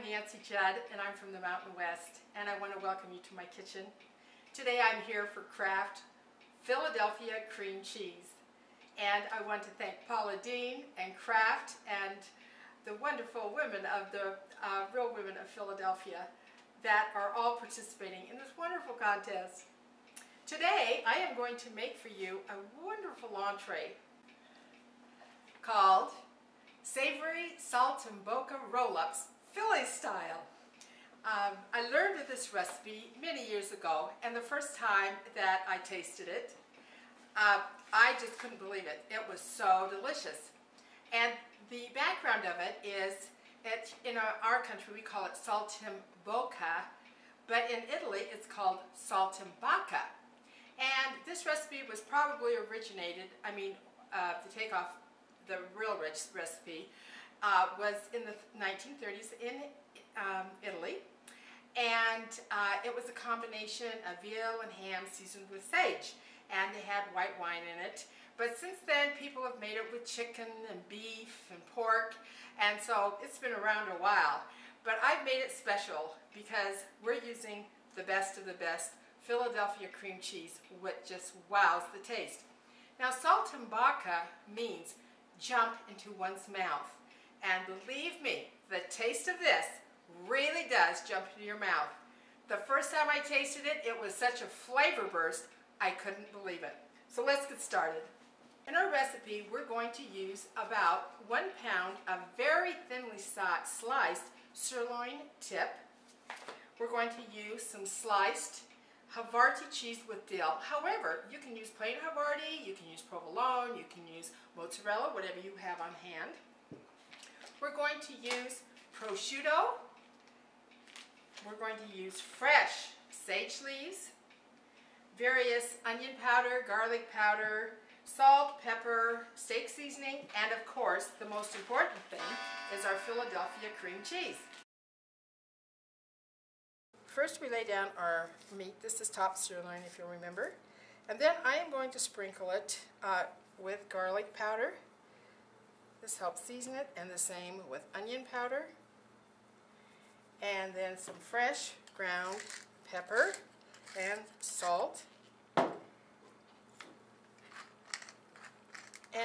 Nancy Judd, and I'm from the Mountain West, and I want to welcome you to my kitchen. Today I'm here for Kraft Philadelphia cream cheese, and I want to thank Paula Dean and Kraft and the wonderful women of the Real Women of Philadelphia that are all participating in this wonderful contest. Today I am going to make for you a wonderful entree called Savory Saltimbocca Roll-Ups, Philly style. I learned of this recipe many years ago, and the first time that I tasted it, I just couldn't believe it. It was so delicious. And the background of it is, in our country we call it saltimbocca, but in Italy it's called saltimbocca. And this recipe was probably originated, to take off the real rich recipe, was in the 1930s in Italy, and it was a combination of veal and ham seasoned with sage, and they had white wine in it. But since then people have made it with chicken and beef and pork, and so it's been around a while. But I've made it special because we're using the best of the best Philadelphia cream cheese, which just wows the taste. Now, saltimbocca means jump into one's mouth, and believe me, the taste of this really does jump into your mouth. The first time I tasted it, it was such a flavor burst, I couldn't believe it. So let's get started. In our recipe, we're going to use about 1 pound of very thinly sliced sirloin tip. We're going to use some sliced Havarti cheese with dill. However, you can use plain Havarti, you can use provolone, you can use mozzarella, whatever you have on hand. We're going to use prosciutto. We're going to use fresh sage leaves, various onion powder, garlic powder, salt, pepper, steak seasoning, and of course, the most important thing is our Philadelphia cream cheese. First we lay down our meat. This is top sirloin, if you'll remember. And then I am going to sprinkle it with garlic powder. This helps season it, and the same with onion powder. And then some fresh ground pepper and salt. And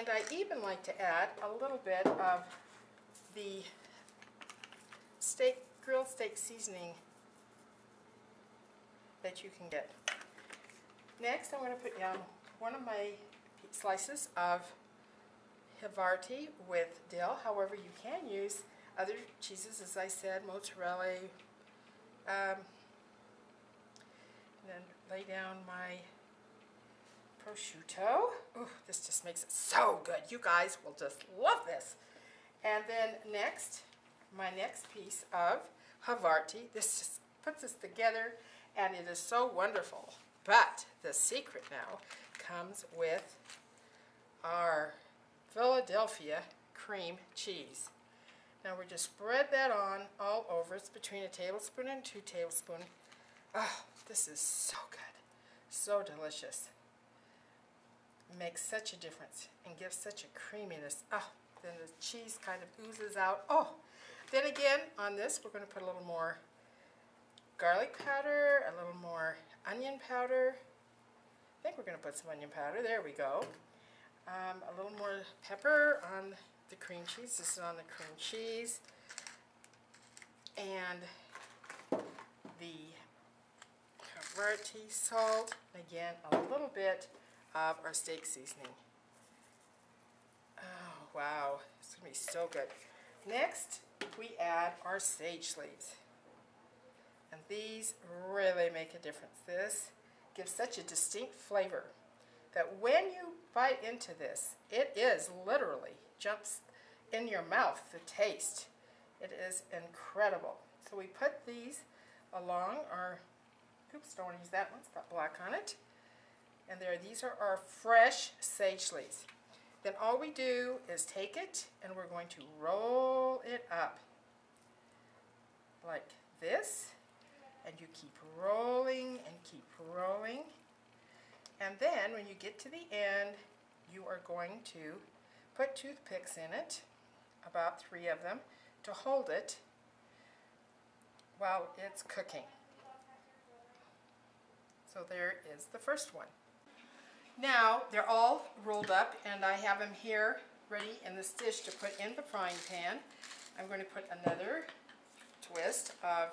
I even like to add a little bit of the grilled steak seasoning that you can get. Next, I'm going to put down one of my slices of Havarti with dill. However, you can use other cheeses, as I said, mozzarella. And then lay down my prosciutto. Ooh, this just makes it so good. You guys will just love this. And then next, my next piece of Havarti. This just puts this together, and it is so wonderful. But the secret now comes with our Philadelphia cream cheese. Now we just spread that on all over. It's between a tablespoon and 2 tablespoons. Oh, this is so good. So delicious. It makes such a difference and gives such a creaminess. Oh, then the cheese kind of oozes out. Oh, then again on this we're going to put a little more garlic powder, a little more onion powder. I think we're going to put some onion powder. There we go. A little more pepper on the cream cheese. This is on the cream cheese. And the Havarti salt. Again, a little bit of our steak seasoning. Oh, wow. It's going to be so good. Next, we add our sage leaves. And these really make a difference. This gives such a distinct flavor that when you bite into this, it is literally jumps in your mouth, the taste. It is incredible. So we put these along our, oops, don't want to use that one, it's got black on it. And these are our fresh sage leaves. Then all we do is take it and we're going to roll it up like this. And you keep rolling and keep rolling. And then when you get to the end, you are going to put toothpicks in it, about 3 of them, to hold it while it's cooking. So there is the first one. Now they're all rolled up and I have them here ready in this dish to put in the frying pan. I'm going to put another twist of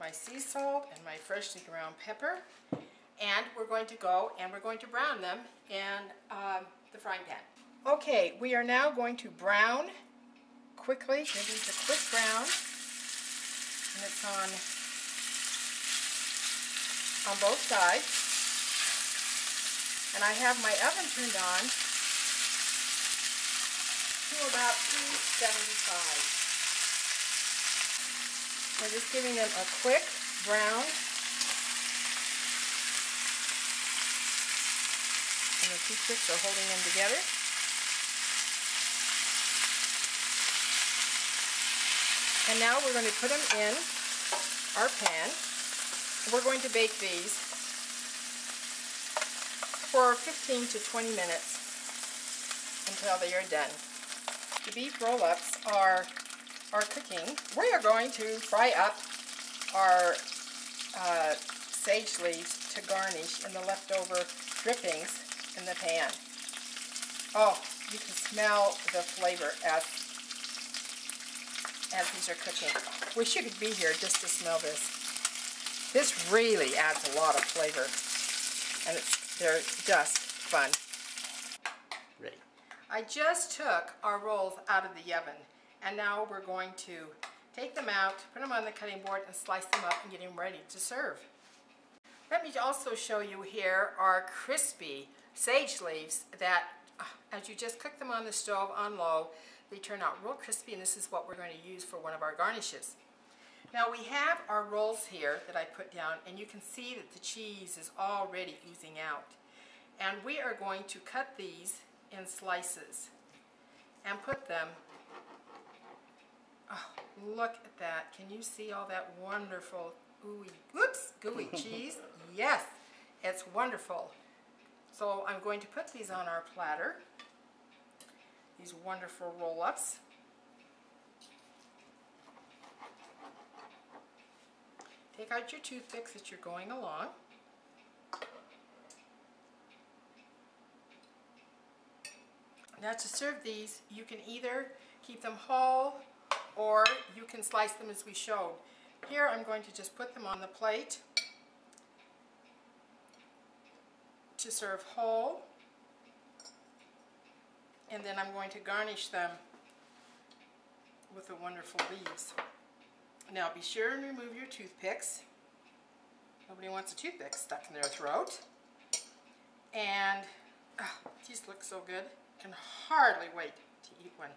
my sea salt and my freshly ground pepper, and we're going to go and we're going to brown them in the frying pan. Okay, we are now going to brown quickly. Give these a quick brown, and it's on both sides. And I have my oven turned on to about 275. I'm just giving them a quick brown. And the toothpicks are holding them together. And now we're going to put them in our pan. We're going to bake these for 15 to 20 minutes until they are done. The beef roll-ups are cooking. We are going to fry up our sage leaves to garnish in the leftover drippings in the pan. Oh, you can smell the flavor as these are cooking. Wish you could be here just to smell this. This really adds a lot of flavor, and they're just fun. Ready. I just took our rolls out of the oven, and now we're going to take them out, put them on the cutting board, and slice them up and get them ready to serve. Let me also show you here our crispy sage leaves that, as you just cook them on the stove on low, they turn out real crispy, and this is what we're going to use for one of our garnishes. Now we have our rolls here that I put down, and you can see that the cheese is already oozing out. And we are going to cut these in slices and put them, oh, look at that. Can you see all that wonderful gooey cheese? Yes, it's wonderful. So I'm going to put these on our platter, these wonderful roll-ups. Take out your toothpicks as you're going along. Now to serve these, you can either keep them whole or you can slice them as we showed. Here I'm going to just put them on the plate to serve whole, and then I'm going to garnish them with the wonderful leaves. Now be sure and remove your toothpicks. Nobody wants a toothpick stuck in their throat. And these look so good. Can hardly wait to eat one.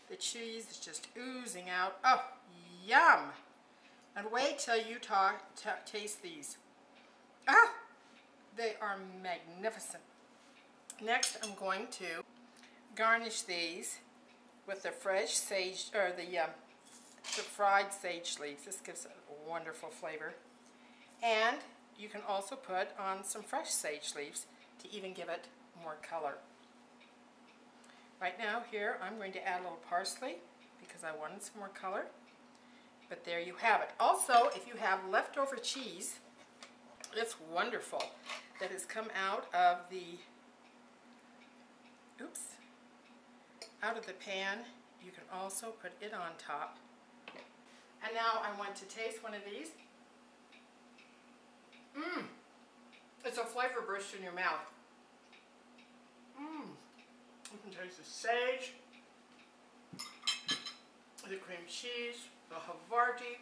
The cheese is just oozing out. Oh, yum! And wait till you taste these. Oh, they are magnificent. Next, I'm going to garnish these with the fresh sage, or the fried sage leaves. This gives a wonderful flavor. And you can also put on some fresh sage leaves to even give it more color. Right now here I'm going to add a little parsley because I wanted some more color. But there you have it. Also, if you have leftover cheese, it's wonderful, that has come out of the pan. You can also put it on top. And now I want to taste one of these. It's a flavor burst in your mouth. You can taste the sage, the cream cheese, the Havarti,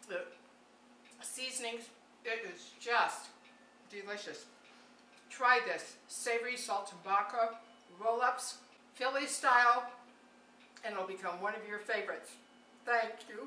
the seasonings. It is just delicious. Try this savory saltimbocca roll-ups, Philly style, and it'll become one of your favorites. Thank you.